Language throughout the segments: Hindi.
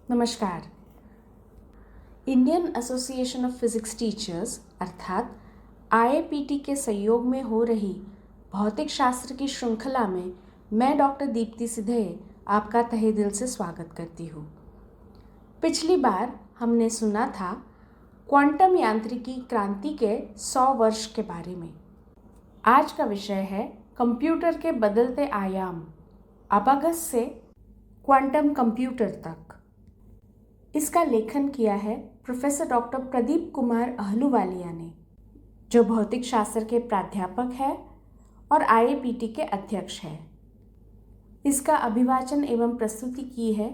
नमस्कार। Indian association of physics teachers अर्थात IAPT के सहयोग में हो रही भौतिक शास्त्र की श्रृंखला में मैं डॉक्टर दीप्ति सिधे आपका तहे दिल से स्वागत करती हूँ। पिछली बार हमने सुना था क्वांटम यांत्रिकी क्रांति के 100 वर्ष के बारे में। आज का विषय है कंप्यूटर के बदलते आयाम, अबाकस से क्वांटम कंप्यूटर तक। इसका लेखन किया है प्रोफेसर डॉक्टर प्रदीप कुमार अहलूवालिया ने, जो भौतिक शास्त्र के प्राध्यापक है और IAPT के अध्यक्ष है। इसका अभिवाचन एवं प्रस्तुति की है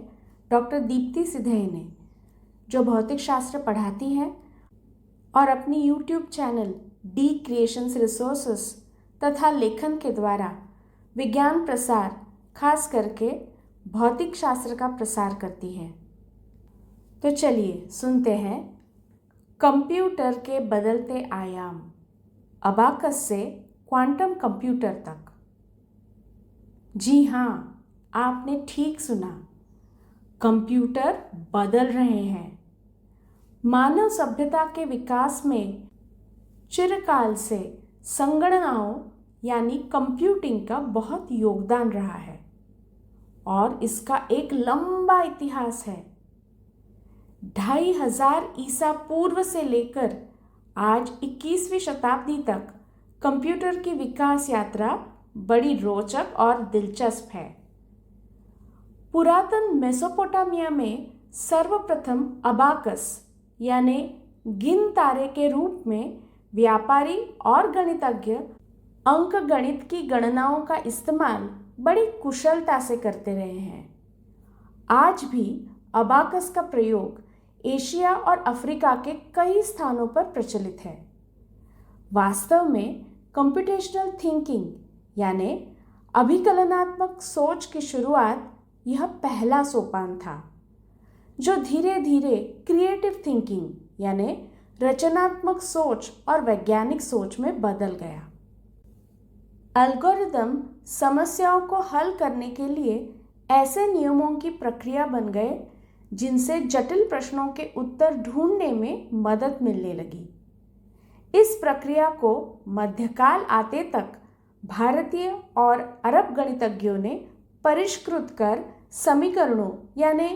डॉक्टर दीप्ति सिधे ने, जो भौतिक शास्त्र पढ़ाती हैं और अपनी YouTube channel D creations resources तथा लेखन के द्वारा विज्ञान प्रसार, खास करके भौतिक शास्त्र का प्रसार करती है। तो चलिए सुनते हैं कंप्यूटर के बदलते आयाम, अबाकस से क्वांटम कंप्यूटर तक। जी हाँ, आपने ठीक सुना, कंप्यूटर बदल रहे हैं। मानव सभ्यता के विकास में चिरकाल से संगणनाओं यानी कंप्यूटिंग का बहुत योगदान रहा है और इसका एक लंबा इतिहास है। 2500 ईसा पूर्व से लेकर आज 21वीं शताब्दी तक कंप्यूटर की विकास यात्रा बड़ी रोचक और दिलचस्प है। पुरातन मेसोपोटामिया में सर्वप्रथम अबाकस यानी गिन तारे के रूप में व्यापारी और गणितज्ञ अंक गणित की गणनाओं का इस्तेमाल बड़ी कुशलता से करते रहे हैं। आज भी अबाकस का प्रयोग एशिया और अफ्रीका के कई स्थानों पर प्रचलित है। वास्तव में कंप्यूटेशनल थिंकिंग यानी अभिकलनात्मक सोच की शुरुआत यह पहला सोपान था, जो धीरे धीरे क्रिएटिव थिंकिंग यानी रचनात्मक सोच और वैज्ञानिक सोच में बदल गया। एल्गोरिदम समस्याओं को हल करने के लिए ऐसे नियमों की प्रक्रिया बन गए जिनसे जटिल प्रश्नों के उत्तर ढूंढने में मदद मिलने लगी। इस प्रक्रिया को मध्यकाल आते तक भारतीय और अरब गणितज्ञों ने परिष्कृत कर समीकरणों यानी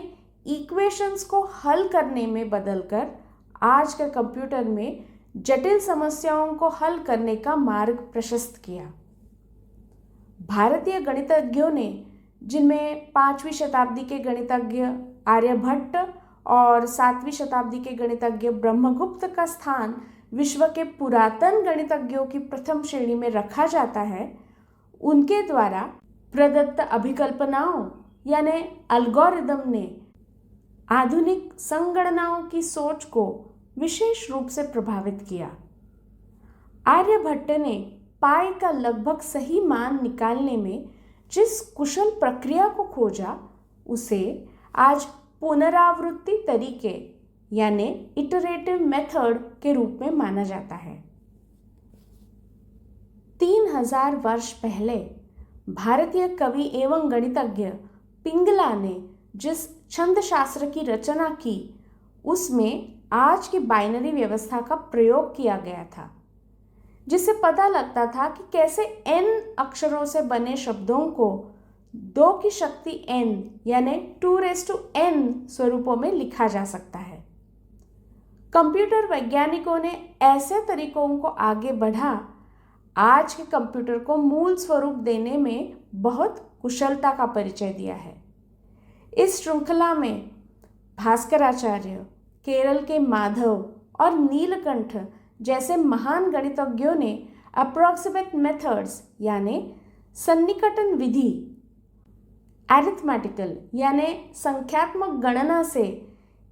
इक्वेशंस को हल करने में बदलकर आज के कंप्यूटर में जटिल समस्याओं को हल करने का मार्ग प्रशस्त किया। भारतीय गणितज्ञों ने, जिनमें 5वीं शताब्दी के गणितज्ञ आर्यभट्ट और 7वीं शताब्दी के गणितज्ञ ब्रह्मगुप्त का स्थान विश्व के पुरातन गणितज्ञों की प्रथम श्रेणी में रखा जाता है, उनके द्वारा प्रदत्त अभिकल्पनाओं यानी एल्गोरिदम ने आधुनिक संगणनाओं की सोच को विशेष रूप से प्रभावित किया। आर्यभट्ट ने पाई का लगभग सही मान निकालने में जिस कुशल प्रक्रिया को खोजा, उसे आज पुनरावृत्ति तरीके यानी इटरेटिव मेथड के रूप में माना जाता है। 3000 वर्ष पहले भारतीय कवि एवं गणितज्ञ पिंगला ने जिस छंद शास्त्र की रचना की, उसमें आज की बाइनरी व्यवस्था का प्रयोग किया गया था, जिससे पता लगता था कि कैसे n अक्षरों से बने शब्दों को 2 की शक्ति n यानी 2n स्वरूपों में लिखा जा सकता है। कंप्यूटर वैज्ञानिकों ने ऐसे तरीकों को आगे बढ़ा, आज के कंप्यूटर को मूल स्वरूप देने में बहुत कुशलता का परिचय दिया है। इस श्रृंखला में भास्कराचार्य, केरल के माधव और नीलकंठ जैसे महान गणितज्ञों ने अप्रोक्सीमेट मेथड्स यानी सन्निकटन विधि, अरिथमेटिकल यानी संख्यात्मक गणना से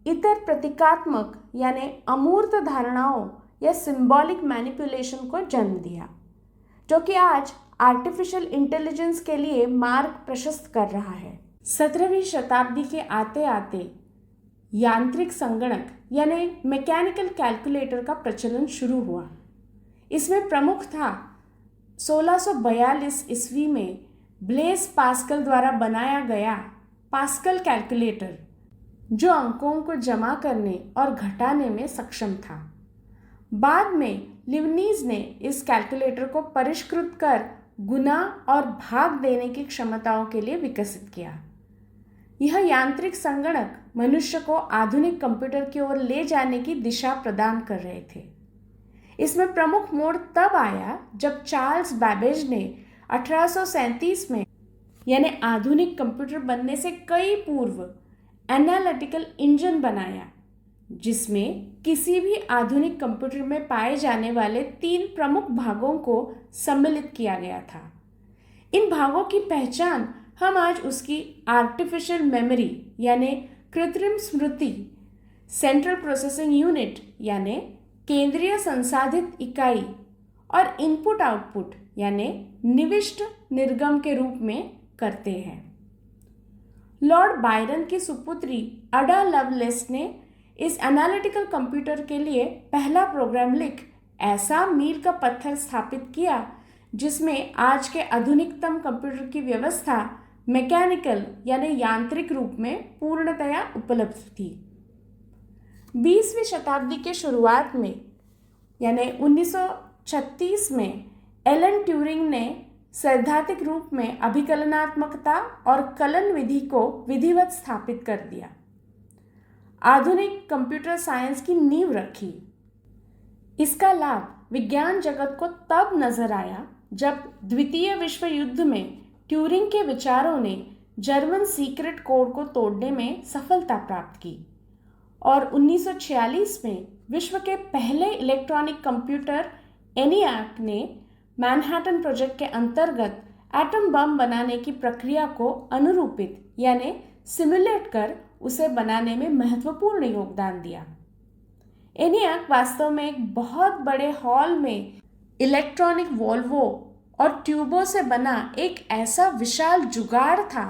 इतर प्रतीकात्मक यानी अमूर्त धारणाओं या सिंबॉलिक मैनिपुलेशन को जन्म दिया, जो कि आज आर्टिफिशियल इंटेलिजेंस के लिए मार्ग प्रशस्त कर रहा है। 17वीं शताब्दी के आते आते यांत्रिक संगणक यानी मैकेनिकल कैलकुलेटर का प्रचलन शुरू हुआ। इसमें प्रमुख था 1642 ईस्वी में ब्लेस पास्कल द्वारा बनाया गया पास्कल कैलकुलेटर, जो अंकों को जमा करने और घटाने में सक्षम था। बाद में लिबनीज ने इस कैलकुलेटर को परिष्कृत कर गुना और भाग देने की क्षमताओं के लिए विकसित किया। यह यांत्रिक संगणक मनुष्य को आधुनिक कंप्यूटर की ओर ले जाने की दिशा प्रदान कर रहे थे। इसमें प्रमुख मोड़ तब आया जब चार्ल्स बैबेज ने 1837 में यानी आधुनिक कंप्यूटर बनने से कई पूर्व एनालिटिकल इंजन बनाया, जिसमें किसी भी आधुनिक कंप्यूटर में पाए जाने वाले 3 प्रमुख भागों को सम्मिलित किया गया था। इन भागों की पहचान हम आज उसकी आर्टिफिशियल मेमोरी यानी कृत्रिम स्मृति, सेंट्रल प्रोसेसिंग यूनिट यानी केंद्रीय संसाधित इकाई और इनपुट आउटपुट यानी निविष्ट निर्गम के रूप में करते हैं। लॉर्ड बायरन की सुपुत्री अडा लवलेस ने इस एनालिटिकल कंप्यूटर के लिए पहला प्रोग्राम लिख ऐसा मील का पत्थर स्थापित किया जिसमें आज के आधुनिकतम कंप्यूटर की व्यवस्था मैकेनिकल यानी यांत्रिक रूप में पूर्णतया उपलब्ध थी। 20वीं शताब्दी के शुरुआत में यानी 1936 में एलन ट्यूरिंग ने सैद्धांतिक रूप में अभिकलनात्मकता और कलन विधि को विधिवत स्थापित कर दिया। आधुनिक कंप्यूटर साइंस की नींव रखी। इसका लाभ विज्ञान जगत को तब नजर आया जब द्वितीय विश्व युद्ध में ट्यूरिंग के विचारों ने जर्मन सीक्रेट कोड को तोड़ने में सफलता प्राप्त की और 1946 में विश्व के पहले इलेक्ट्रॉनिक कंप्यूटर एनियाक ने मैनहट्टन प्रोजेक्ट के अंतर्गत एटम बम बनाने की प्रक्रिया को अनुरूपित यानी सिमुलेट कर उसे बनाने में महत्वपूर्ण योगदान दिया। एनियाक वास्तव में एक बहुत बड़े हॉल में इलेक्ट्रॉनिक वॉल्वो और ट्यूबों से बना एक ऐसा विशाल जुगाड़ था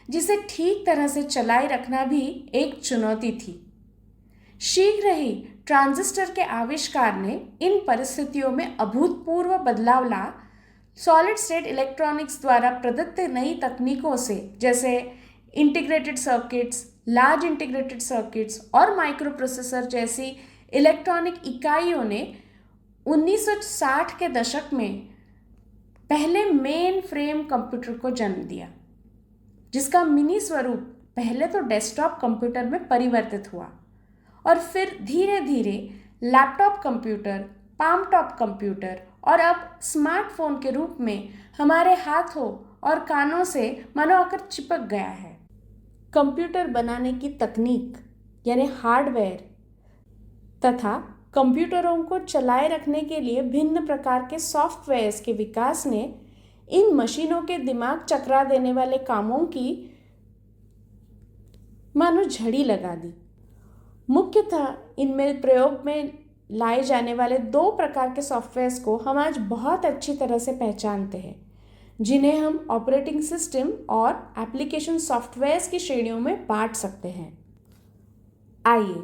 जिसे ठीक तरह से चलाए रखना भी एक चुनौती थी। शीघ्र ही ट्रांजिस्टर के आविष्कार ने इन परिस्थितियों में अभूतपूर्व बदलाव ला सॉलिड स्टेट इलेक्ट्रॉनिक्स द्वारा प्रदत्त नई तकनीकों से जैसे integrated circuits, large integrated circuits और माइक्रोप्रोसेसर जैसी इलेक्ट्रॉनिक इकाइयों ने 1960 के दशक में पहले मेन फ्रेम कंप्यूटर को जन्म दिया, जिसका मिनी स्वरूप पहले तो डेस्कटॉप कंप्यूटर में परिवर्तित हुआ और फिर धीरे धीरे laptop computer, palm top computer और अब स्मार्टफोन के रूप में हमारे हाथों और कानों से मानो आकर चिपक गया है। कंप्यूटर बनाने की तकनीक यानी हार्डवेयर तथा कंप्यूटरों को चलाए रखने के लिए भिन्न प्रकार के सॉफ्टवेयर्स के विकास ने इन मशीनों के दिमाग चकरा देने वाले कामों की मानो झड़ी लगा दी। मुख्यतः इनमें प्रयोग में लाए जाने वाले 2 प्रकार के सॉफ्टवेयर्स को हम आज बहुत अच्छी तरह से पहचानते हैं, जिन्हें हम ऑपरेटिंग सिस्टम और एप्लीकेशन सॉफ्टवेयर्स की श्रेणियों में बांट सकते हैं। आइए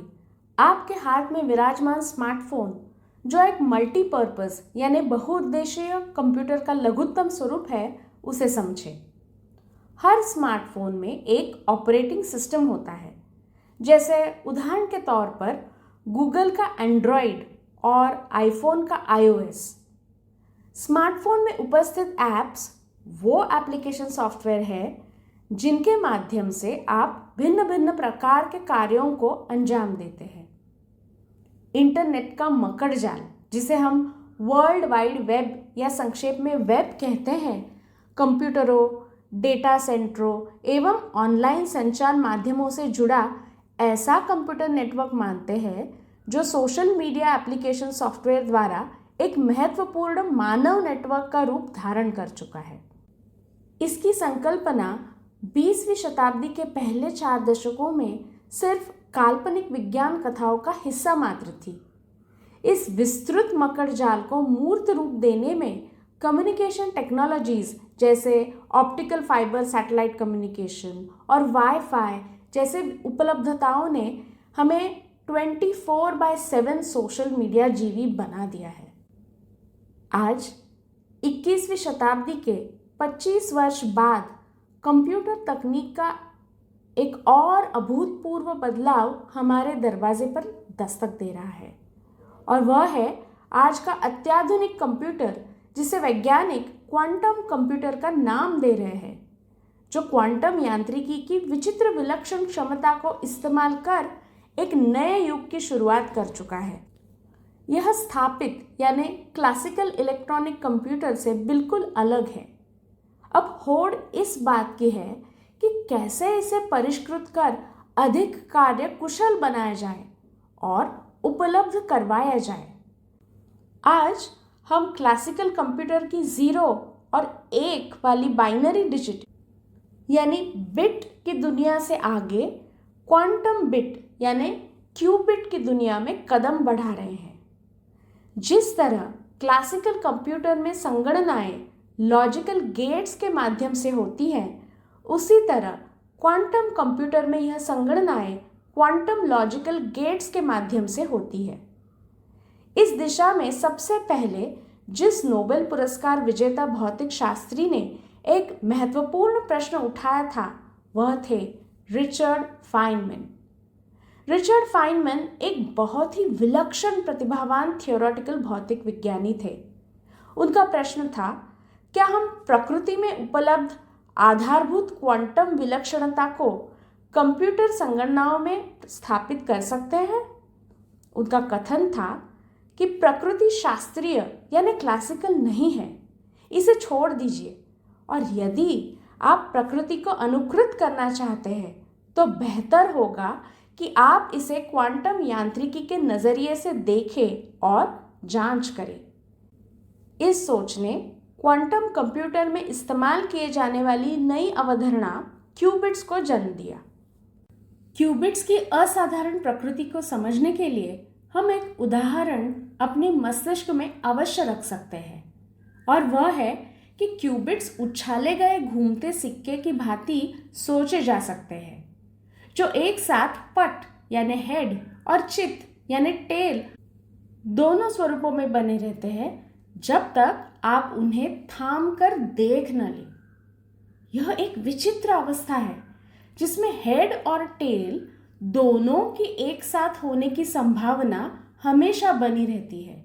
आपके हाथ में विराजमान स्मार्टफोन, जो एक मल्टीपर्पज़ यानी बहुउद्देशीय कंप्यूटर का लघुत्तम स्वरूप है, उसे समझें। हर स्मार्टफोन में एक ऑपरेटिंग सिस्टम होता है, जैसे उदाहरण के तौर पर गूगल का एंड्रॉयड और आईफोन का iOS। स्मार्टफोन में उपस्थित ऐप्स वो एप्लीकेशन सॉफ्टवेयर है जिनके माध्यम से आप भिन्न भिन्न प्रकार के कार्यों को अंजाम देते हैं। इंटरनेट का मकड़ जाल, जिसे हम वर्ल्ड वाइड वेब या संक्षेप में वेब कहते हैं, कंप्यूटरों, डेटा सेंटरों एवं ऑनलाइन संचार माध्यमों से जुड़ा ऐसा कंप्यूटर नेटवर्क मानते हैं जो सोशल मीडिया एप्लीकेशन सॉफ्टवेयर द्वारा एक महत्वपूर्ण मानव नेटवर्क का रूप धारण कर चुका है। इसकी संकल्पना 20वीं शताब्दी के पहले 4 दशकों में सिर्फ काल्पनिक विज्ञान कथाओं का हिस्सा मात्र थी। इस विस्तृत मकड़ जाल को मूर्त रूप देने में कम्युनिकेशन टेक्नोलॉजीज जैसे ऑप्टिकल फाइबर सैटेलाइट कम्युनिकेशन और वाईफाई जैसे उपलब्धताओं ने हमें 24/7 सोशल मीडिया जीवी बना दिया है। आज 21वीं शताब्दी के 25 वर्ष बाद कंप्यूटर तकनीक का एक और अभूतपूर्व बदलाव हमारे दरवाजे पर दस्तक दे रहा है, और वह है आज का अत्याधुनिक कंप्यूटर, जिसे वैज्ञानिक क्वांटम कंप्यूटर का नाम दे रहे हैं, जो क्वांटम यांत्रिकी की विचित्र विलक्षण क्षमता को इस्तेमाल कर एक नए युग की शुरुआत कर चुका है। यह स्थापित यानी क्लासिकल इलेक्ट्रॉनिक कंप्यूटर से बिल्कुल अलग है। अब होड़ इस बात की है कि कैसे इसे परिष्कृत कर अधिक कार्य कुशल बनाया जाए और उपलब्ध करवाया जाए। आज हम क्लासिकल कंप्यूटर की 0 और 1 वाली बाइनरी डिजिट यानी बिट की दुनिया से आगे क्वांटम बिट यानी क्यूबिट की दुनिया में कदम बढ़ा रहे हैं। जिस तरह क्लासिकल कंप्यूटर में संगणनाएं लॉजिकल गेट्स के माध्यम से होती हैं, उसी तरह क्वांटम कंप्यूटर में यह संगणनाएं क्वांटम लॉजिकल गेट्स के माध्यम से होती है। इस दिशा में सबसे पहले जिस नोबेल पुरस्कार विजेता भौतिक शास्त्री ने एक महत्वपूर्ण प्रश्न उठाया था, वह थे रिचर्ड फाइनमैन। रिचर्ड फाइनमैन एक बहुत ही विलक्षण प्रतिभावान थियोरेटिकल भौतिक विज्ञानी थे। उनका प्रश्न था, क्या हम प्रकृति में उपलब्ध आधारभूत क्वांटम विलक्षणता को कंप्यूटर संगणनाओं में स्थापित कर सकते हैं? उनका कथन था कि प्रकृति शास्त्रीय यानी क्लासिकल नहीं है, इसे छोड़ दीजिए, और यदि आप प्रकृति को अनुकृत करना चाहते हैं तो बेहतर होगा कि आप इसे क्वांटम यांत्रिकी के नज़रिए से देखें और जांच करें। इस सोच ने क्वांटम कंप्यूटर में इस्तेमाल किए जाने वाली नई अवधारणा क्यूबिट्स को जन्म दिया। क्यूबिट्स की असाधारण प्रकृति को समझने के लिए हम एक उदाहरण अपने मस्तिष्क में अवश्य रख सकते हैं, और वह है कि क्यूबिट्स उछाले गए घूमते सिक्के की भांति सोचे जा सकते हैं, जो एक साथ पट यानी हेड और चित यानी टेल दोनों स्वरूपों में बने रहते हैं, जब तक आप उन्हें थाम कर देख न लें। यह एक विचित्र अवस्था है जिसमें हेड और टेल दोनों की एक साथ होने की संभावना हमेशा बनी रहती है।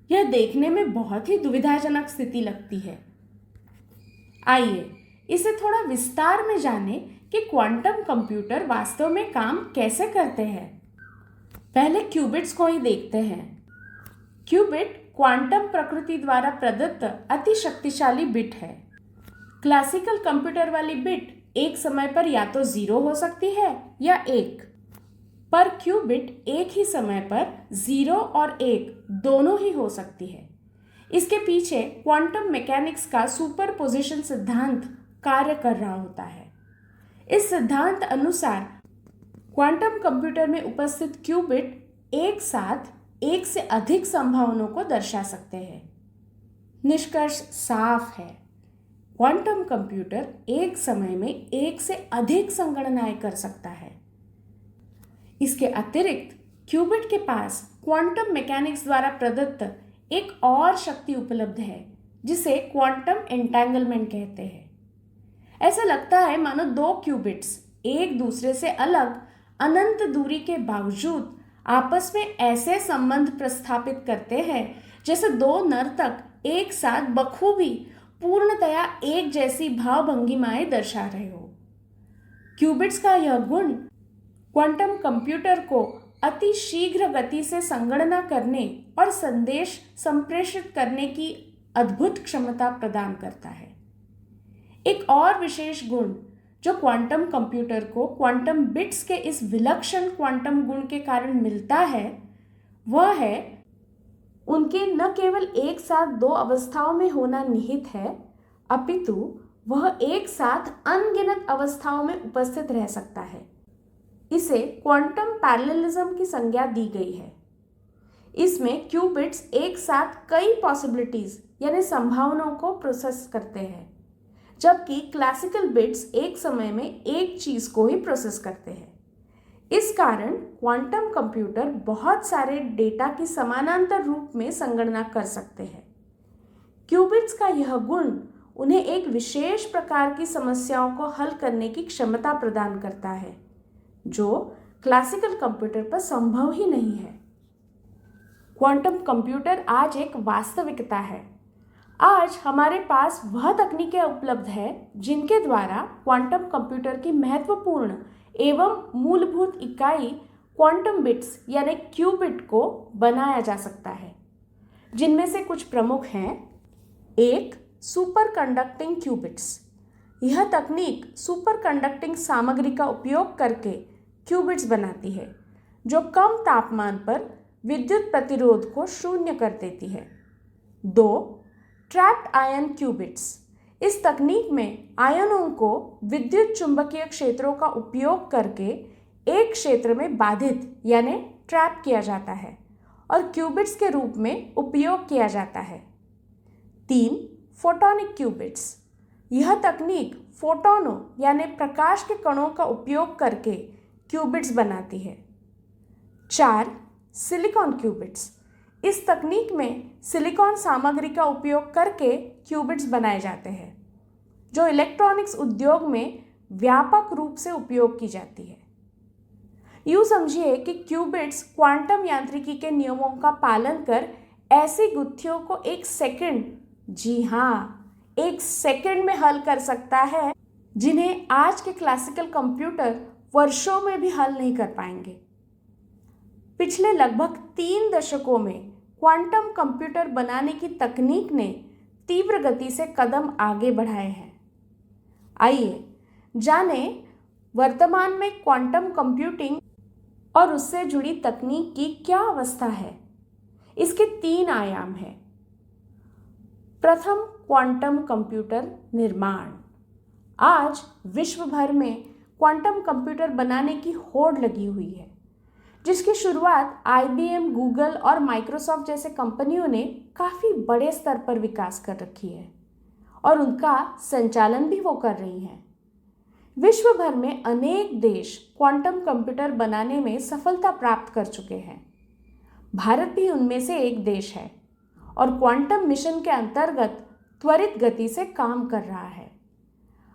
यह देखने में बहुत ही दुविधाजनक स्थिति लगती है। आइए इसे थोड़ा विस्तार में जानें कि क्वांटम कंप्यूटर वास्तव में काम कैसे करते हैं। पहले क्यूबिट्स को ही देखते हैं। क्यूबिट क्वांटम प्रकृति द्वारा प्रदत्त अति शक्तिशाली बिट है। क्लासिकल कंप्यूटर वाली बिट एक समय पर या तो 0 हो सकती है या 1, पर क्यूबिट एक ही समय पर 0 और 1 दोनों ही हो सकती है। इसके पीछे क्वांटम मैकेनिक्स का सुपरपोजिशन सिद्धांत कार्य कर रहा होता है। इस सिद्धांत अनुसार क्वांटम कंप्यूटर में उपस्थित क्यूबिट एक साथ एक से अधिक संभावनाओं को दर्शा सकते हैं। निष्कर्ष साफ है, क्वांटम कंप्यूटर एक समय में एक से अधिक संगणनाएं कर सकता है। इसके अतिरिक्त क्यूबिट के पास क्वांटम मैकेनिक्स द्वारा प्रदत्त एक और शक्ति उपलब्ध है, जिसे क्वांटम एंटेंगलमेंट कहते हैं। ऐसा लगता है मानो दो क्यूबिट्स एक दूसरे से अलग अनंत दूरी के बावजूद आपस में ऐसे संबंध प्रस्थापित करते हैं जैसे दो नर्तक एक साथ बखूबी पूर्णतया एक जैसी भावभंगिमाएं दर्शा रहे हो। क्यूबिट्स का यह गुण क्वांटम कंप्यूटर को अति शीघ्र गति से संगणना करने और संदेश संप्रेषित करने की अद्भुत क्षमता प्रदान करता है। एक और विशेष गुण जो क्वांटम कंप्यूटर को क्वांटम बिट्स के इस विलक्षण क्वांटम गुण के कारण मिलता है, वह है उनके न केवल एक साथ दो अवस्थाओं में होना निहित है, अपितु वह एक साथ अनगिनत अवस्थाओं में उपस्थित रह सकता है। इसे क्वांटम पैरेललिज्म की संज्ञा दी गई है। इसमें क्यूबिट्स एक साथ कई पॉसिबिलिटीज यानी संभावनाओं को प्रोसेस करते हैं, जबकि क्लासिकल बिट्स एक समय में एक चीज को ही प्रोसेस करते हैं। इस कारण क्वांटम कंप्यूटर बहुत सारे डेटा की समानांतर रूप में संगणना कर सकते हैं। क्यूबिट्स का यह गुण उन्हें एक विशेष प्रकार की समस्याओं को हल करने की क्षमता प्रदान करता है जो क्लासिकल कंप्यूटर पर संभव ही नहीं है। क्वांटम कंप्यूटर आज एक वास्तविकता है। आज हमारे पास वह तकनीकें उपलब्ध है जिनके द्वारा क्वांटम कंप्यूटर की महत्वपूर्ण एवं मूलभूत इकाई क्वांटम बिट्स यानी क्यूबिट को बनाया जा सकता है, जिनमें से कुछ प्रमुख हैं। एक, सुपर कंडक्टिंग क्यूबिट्स। यह तकनीक सुपर कंडक्टिंग सामग्री का उपयोग करके क्यूबिट्स बनाती है जो कम तापमान पर विद्युत प्रतिरोध को शून्य कर देती है। दो, ट्रैप्ड आयन क्यूबिट्स। इस तकनीक में आयनों को विद्युत चुंबकीय क्षेत्रों का उपयोग करके एक क्षेत्र में बाधित यानी ट्रैप किया जाता है और क्यूबिट्स के रूप में उपयोग किया जाता है। तीन, फोटोनिक क्यूबिट्स। यह तकनीक फोटोनों यानी प्रकाश के कणों का उपयोग करके क्यूबिट्स बनाती है। चार, सिलिकॉन क्यूबिट्स। इस तकनीक में सिलिकॉन सामग्री का उपयोग करके क्यूबिट्स बनाए जाते हैं जो इलेक्ट्रॉनिक्स उद्योग में व्यापक रूप से उपयोग की जाती है। यूँ समझिए कि क्यूबिट्स क्वांटम यांत्रिकी के नियमों का पालन कर ऐसी गुत्थियों को एक सेकंड, जी हाँ, एक सेकंड में हल कर सकता है जिन्हें आज के क्लासिकल कंप्यूटर वर्षों में भी हल नहीं कर पाएंगे। पिछले लगभग 3 दशकों में क्वांटम कंप्यूटर बनाने की तकनीक ने तीव्र गति से कदम आगे बढ़ाए हैं। आइए जानें वर्तमान में क्वांटम कंप्यूटिंग और उससे जुड़ी तकनीक की क्या अवस्था है। इसके 3 आयाम हैं। प्रथम, क्वांटम कंप्यूटर निर्माण। आज विश्व भर में क्वांटम कंप्यूटर बनाने की होड़ लगी हुई है, जिसकी शुरुआत IBM, गूगल और माइक्रोसॉफ्ट जैसे कंपनियों ने काफ़ी बड़े स्तर पर विकास कर रखी है और उनका संचालन भी वो कर रही हैं। विश्व भर में अनेक देश क्वांटम कंप्यूटर बनाने में सफलता प्राप्त कर चुके हैं। भारत भी उनमें से एक देश है और क्वांटम मिशन के अंतर्गत त्वरित गति से काम कर रहा है।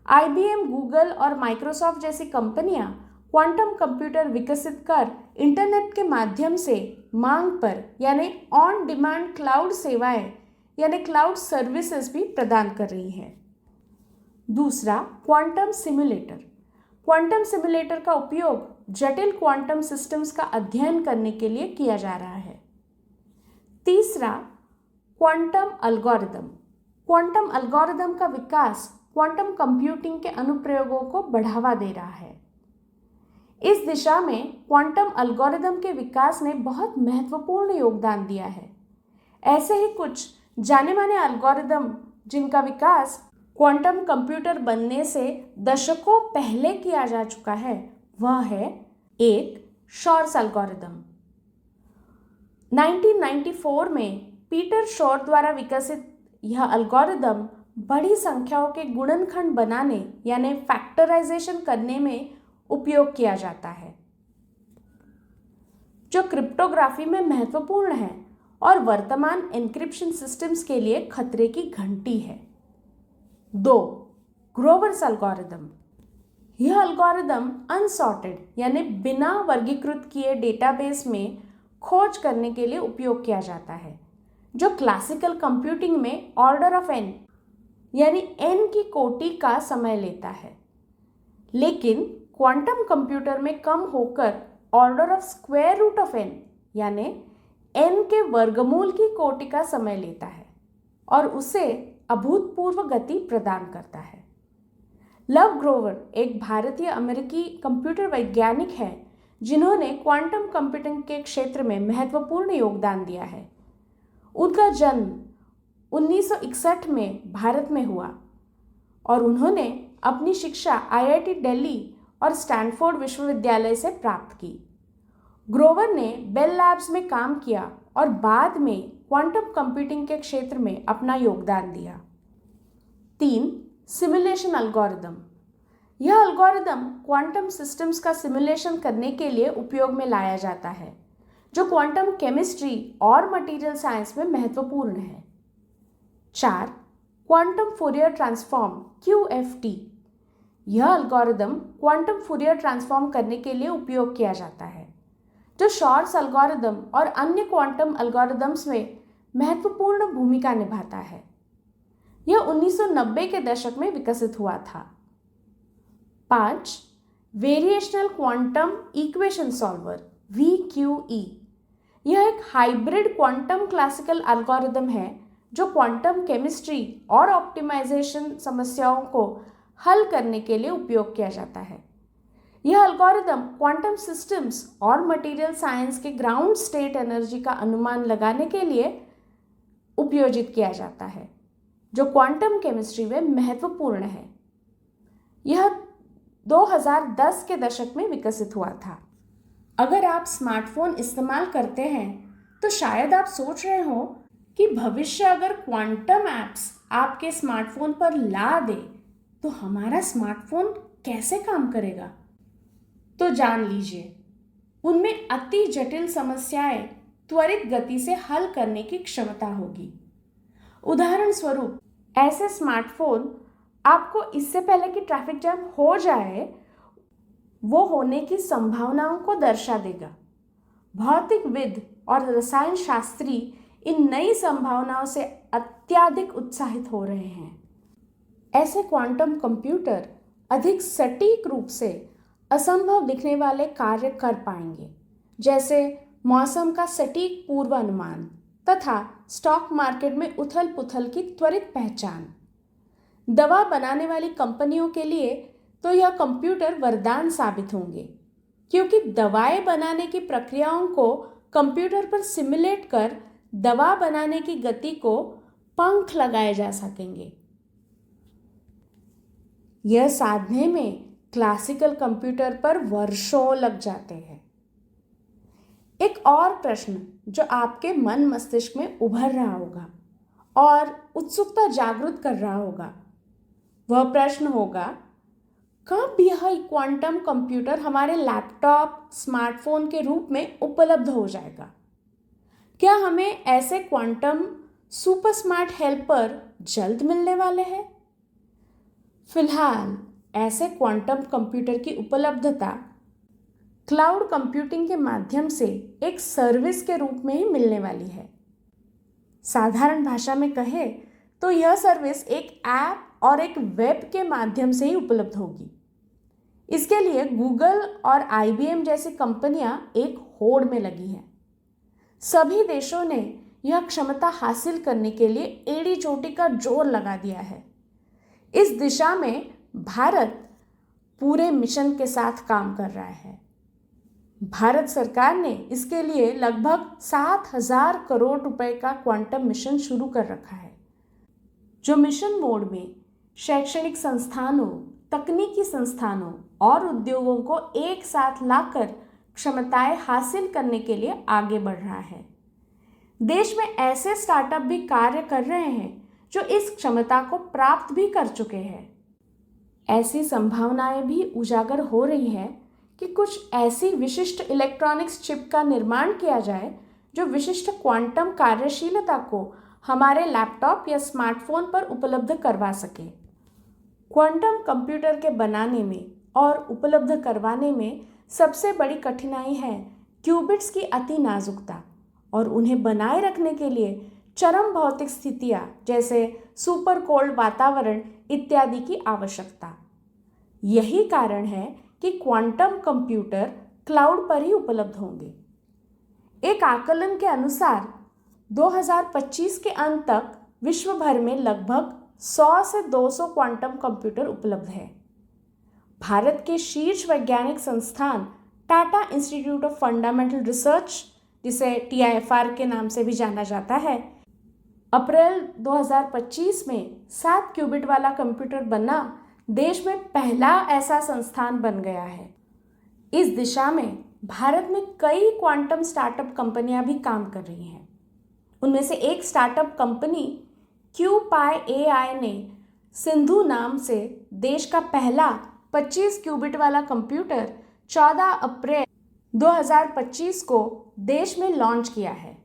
IBM, गूगल और माइक्रोसॉफ्ट जैसी कंपनियां क्वांटम कंप्यूटर विकसित कर इंटरनेट के माध्यम से मांग पर यानी ऑन डिमांड क्लाउड सेवाएं यानी क्लाउड सर्विसेज भी प्रदान कर रही हैं। दूसरा, क्वांटम सिम्युलेटर। क्वांटम सिम्युलेटर का उपयोग जटिल क्वांटम सिस्टम्स का अध्ययन करने के लिए किया जा रहा है। तीसरा, क्वांटम एल्गोरिदम। क्वांटम एल्गोरिदम का विकास क्वांटम कंप्यूटिंग के अनुप्रयोगों को बढ़ावा दे रहा है। इस दिशा में क्वांटम एल्गोरिदम के विकास ने बहुत महत्वपूर्ण योगदान दिया है। ऐसे ही कुछ जाने माने एल्गोरिदम जिनका विकास क्वांटम कंप्यूटर बनने से दशकों पहले किया जा चुका है, वह है एक, शॉर्स एल्गोरिदम। 1994 में पीटर शॉर द्वारा विकसित यह एल्गोरिदम बड़ी संख्याओं के गुणनखंड बनाने यानी फैक्टराइजेशन करने में उपयोग किया जाता है, जो क्रिप्टोग्राफी में महत्वपूर्ण है और वर्तमान एन्क्रिप्शन सिस्टम्स के लिए खतरे की घंटी है। 2, ग्रोवर्स एल्गोरिदम। यह एल्गोरिदम अनसॉर्टेड यानी बिना वर्गीकृत किए डेटाबेस में खोज करने के लिए उपयोग किया जाता है, जो क्लासिकल कंप्यूटिंग में ऑर्डर ऑफ n यानी n की कोटि का समय लेता है, लेकिन क्वांटम कंप्यूटर में कम होकर order of square root of n यानी n के वर्गमूल की कोटि का समय लेता है और उसे अभूतपूर्व गति प्रदान करता है। लव ग्रोवर एक भारतीय अमेरिकी कंप्यूटर वैज्ञानिक है जिन्होंने क्वांटम कंप्यूटिंग के क्षेत्र में महत्वपूर्ण योगदान दिया है। उनका जन्म 1961 में भारत में हुआ और उन्होंने अपनी शिक्षा IIT दिल्ली और स्टैनफोर्ड विश्वविद्यालय से प्राप्त की। ग्रोवर ने बेल लैब्स में काम किया और बाद में क्वांटम कंप्यूटिंग के क्षेत्र में अपना योगदान दिया। 3, सिमुलेशन एल्गोरिदम। यह एल्गोरिदम क्वांटम सिस्टम्स का सिमुलेशन करने के लिए उपयोग में लाया जाता है, जो क्वांटम केमिस्ट्री और मटेरियल साइंस में महत्वपूर्ण है। 4, क्वांटम फूरियर ट्रांसफॉर्म QFT। यह एल्गोरिदम क्वांटम फूरियर ट्रांसफॉर्म करने के लिए उपयोग किया जाता है, जो शॉर्ट्स एल्गोरिदम और अन्य क्वांटम एल्गोरिदम्स में महत्वपूर्ण भूमिका निभाता है। यह 1990 के दशक में विकसित हुआ था। 5. Variational quantum equation solver VQE। यह एक हाइब्रिड क्वांटम क्लासिकल एल्गोरिदम है जो क्वांटम केमिस्ट्री और ऑप्टिमाइजेशन समस्याओं को हल करने के लिए उपयोग किया जाता है। यह एल्गोरिदम क्वांटम सिस्टम्स और मटेरियल साइंस के ग्राउंड स्टेट एनर्जी का अनुमान लगाने के लिए उपयोजित किया जाता है, जो क्वांटम केमिस्ट्री में महत्वपूर्ण है। यह 2010 के दशक में विकसित हुआ था। अगर आप स्मार्टफोन इस्तेमाल करते हैं तो शायद आप सोच रहे हो कि भविष्य अगर क्वांटम एप्स आपके स्मार्टफोन पर ला दे तो हमारा स्मार्टफोन कैसे काम करेगा। तो जान लीजिए, उनमें अति जटिल समस्याएं त्वरित गति से हल करने की क्षमता होगी। उदाहरण स्वरूप, ऐसे स्मार्टफोन आपको इससे पहले कि ट्रैफिक जैम हो जाए वो होने की संभावनाओं को दर्शा देगा। भौतिकविद और रसायन शास्त्री इन नई संभावनाओं से अत्यधिक उत्साहित हो रहे हैं। ऐसे क्वांटम कंप्यूटर अधिक सटीक रूप से असंभव दिखने वाले कार्य कर पाएंगे, जैसे मौसम का सटीक पूर्वानुमान तथा स्टॉक मार्केट में उथल पुथल की त्वरित पहचान। दवा बनाने वाली कंपनियों के लिए तो यह कंप्यूटर वरदान साबित होंगे, क्योंकि दवाएं बनाने की प्रक्रियाओं को कंप्यूटर पर सिमुलेट कर दवा बनाने की गति को पंख लगाए जा सकेंगे। यह साधने में क्लासिकल कंप्यूटर पर वर्षों लग जाते हैं। एक और प्रश्न जो आपके मन मस्तिष्क में उभर रहा होगा और उत्सुकता जागृत कर रहा होगा, वह प्रश्न होगा, कब यह क्वांटम कंप्यूटर हमारे लैपटॉप, स्मार्टफोन के रूप में उपलब्ध हो जाएगा? क्या हमें ऐसे क्वांटम सुपर स्मार्ट हेल्पर जल्द मिलने वाले हैं? फिलहाल ऐसे क्वांटम कंप्यूटर की उपलब्धता क्लाउड कंप्यूटिंग के माध्यम से एक सर्विस के रूप में ही मिलने वाली है। साधारण भाषा में कहे तो यह सर्विस एक ऐप और एक वेब के माध्यम से ही उपलब्ध होगी। इसके लिए गूगल और IBM जैसी कंपनियां एक होड़ में लगी हैं। सभी देशों ने यह क्षमता हासिल करने के लिए एड़ी चोटी का जोर लगा दिया है। इस दिशा में भारत पूरे मिशन के साथ काम कर रहा है। भारत सरकार ने इसके लिए लगभग 7,000 करोड़ रुपए का क्वांटम मिशन शुरू कर रखा है, जो मिशन मोड में शैक्षणिक संस्थानों, तकनीकी संस्थानों और उद्योगों को एक साथ लाकर क्षमताएं हासिल करने के लिए आगे बढ़ रहा है। देश में ऐसे स्टार्टअप भी कार्य कर रहे हैं जो इस क्षमता को प्राप्त भी कर चुके हैं। ऐसी संभावनाएं भी उजागर हो रही हैं कि कुछ ऐसी विशिष्ट इलेक्ट्रॉनिक्स चिप का निर्माण किया जाए जो विशिष्ट क्वांटम कार्यशीलता को हमारे लैपटॉप या स्मार्टफोन पर उपलब्ध करवा सके। क्वांटम कंप्यूटर के बनाने में और उपलब्ध करवाने में सबसे बड़ी कठिनाई है क्यूबिट्स की अति नाजुकता और उन्हें बनाए रखने के लिए चरम भौतिक स्थितियां जैसे सुपर कोल्ड वातावरण इत्यादि की आवश्यकता। यही कारण है कि क्वांटम कंप्यूटर क्लाउड पर ही उपलब्ध होंगे। एक आकलन के अनुसार 2025 के अंत तक विश्व भर में लगभग 100 से 200 क्वांटम कंप्यूटर उपलब्ध है। भारत के शीर्ष वैज्ञानिक संस्थान Tata institute of fundamental research, जिसे TIFR के नाम से भी जाना जाता है, अप्रैल 2025 में 7 क्यूबिट वाला कंप्यूटर बना देश में पहला ऐसा संस्थान बन गया है। इस दिशा में भारत में कई क्वांटम स्टार्टअप कंपनियां भी काम कर रही हैं। उनमें से एक स्टार्टअप कंपनी QPi AI ने सिंधु नाम से देश का पहला 25 क्यूबिट वाला कंप्यूटर 14 अप्रैल 2025 को देश में लॉन्च किया है।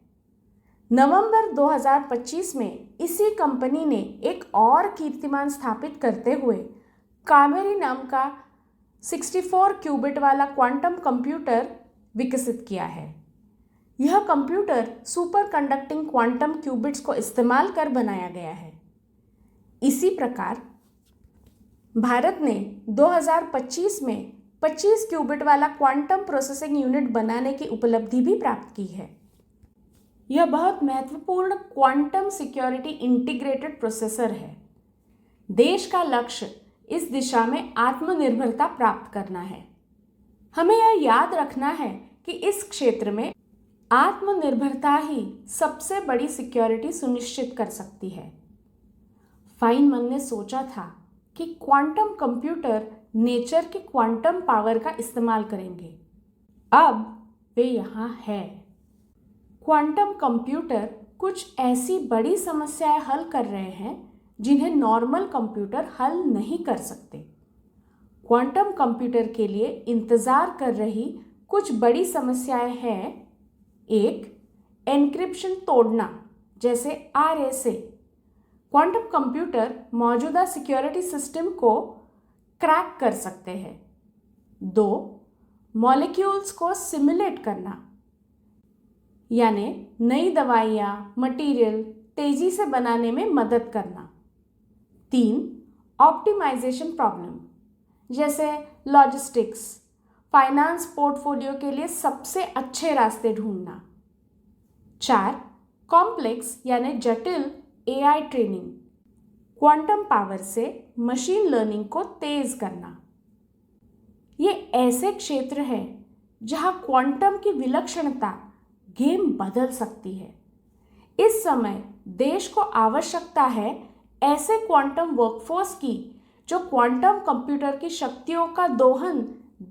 नवंबर 2025 में इसी कंपनी ने एक और कीर्तिमान स्थापित करते हुए कावेरी नाम का 64 क्यूबिट वाला क्वांटम कंप्यूटर विकसित किया है। यह computer super conducting quantum qubits को इस्तेमाल कर बनाया गया है। इसी प्रकार भारत ने 2025 में 25 क्यूबिट वाला क्वांटम प्रोसेसिंग यूनिट बनाने की उपलब्धि भी प्राप्त की है। यह बहुत महत्वपूर्ण क्वांटम सिक्योरिटी इंटीग्रेटेड प्रोसेसर है। देश का लक्ष्य इस दिशा में आत्मनिर्भरता प्राप्त करना है। हमें यह याद रखना है कि इस क्षेत्र में आत्मनिर्भरता ही सबसे बड़ी सिक्योरिटी सुनिश्चित कर सकती है। फाइनमैन ने सोचा था कि क्वांटम कंप्यूटर नेचर की क्वांटम पावर का इस्तेमाल करेंगे। अब वे यहाँ है। क्वांटम कंप्यूटर कुछ ऐसी बड़ी समस्याएं हल कर रहे हैं जिन्हें नॉर्मल कंप्यूटर हल नहीं कर सकते। क्वांटम कंप्यूटर के लिए इंतजार कर रही कुछ बड़ी समस्याएं हैं। एक, एन्क्रिप्शन तोड़ना, जैसे RSA। क्वांटम कंप्यूटर मौजूदा सिक्योरिटी सिस्टम को क्रैक कर सकते हैं। 2, मॉलिक्यूल्स को सिमुलेट करना, यानी नई दवाइयाँ, मटेरियल तेजी से बनाने में मदद करना। 3, ऑप्टिमाइजेशन प्रॉब्लम, जैसे लॉजिस्टिक्स, फाइनेंस पोर्टफोलियो के लिए सबसे अच्छे रास्ते ढूंढना। 4, कॉम्प्लेक्स यानी जटिल AI ट्रेनिंग, क्वांटम पावर से मशीन लर्निंग को तेज करना। ये ऐसे क्षेत्र हैं जहां क्वांटम की विलक्षणता गेम बदल सकती है। इस समय देश को आवश्यकता है ऐसे क्वांटम वर्कफोर्स की जो क्वांटम कंप्यूटर की शक्तियों का दोहन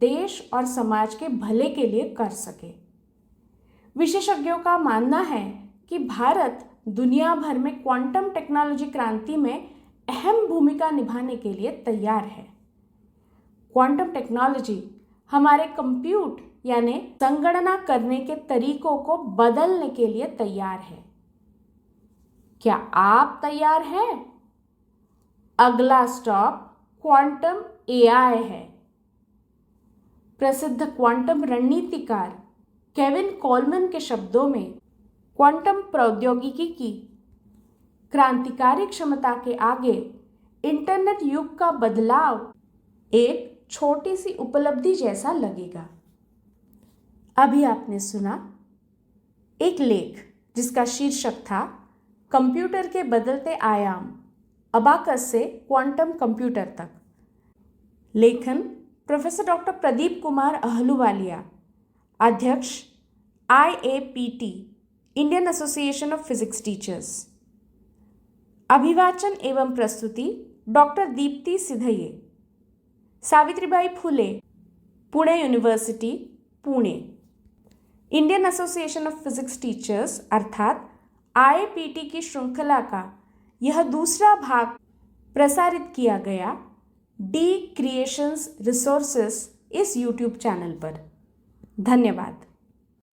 देश और समाज के भले के लिए कर सके। विशेषज्ञों का मानना है कि भारत दुनिया भर में क्वांटम टेक्नोलॉजी क्रांति में अहम भूमिका निभाने के लिए तैयार है। क्वांटम टेक्नोलॉजी हमारे कंप्यूट यानी संगणना करने के तरीकों को बदलने के लिए तैयार है। क्या आप तैयार हैं? अगला स्टॉप क्वांटम AI है। प्रसिद्ध क्वांटम रणनीतिकार केविन कोलमैन के शब्दों में, क्वांटम प्रौद्योगिकी की क्रांतिकारी क्षमता के आगे इंटरनेट युग का बदलाव एक छोटी सी उपलब्धि जैसा लगेगा। अभी आपने सुना एक लेख जिसका शीर्षक था कंप्यूटर के बदलते आयाम, अबाकस से क्वांटम कंप्यूटर तक। लेखन प्रोफेसर डॉक्टर प्रदीप कुमार अहलूवालिया, अध्यक्ष IAPT, Indian association of physics teachers. अभिवाचन एवं प्रस्तुति doctor Deepti Sidhaye, Savitribai Phule, Pune university, Pune. Indian association of physics teachers अर्थात IAPT की श्रृंखला का यह दूसरा भाग प्रसारित किया गया डी क्रिएशंस रिसोर्सेस इस YouTube चैनल पर। धन्यवाद।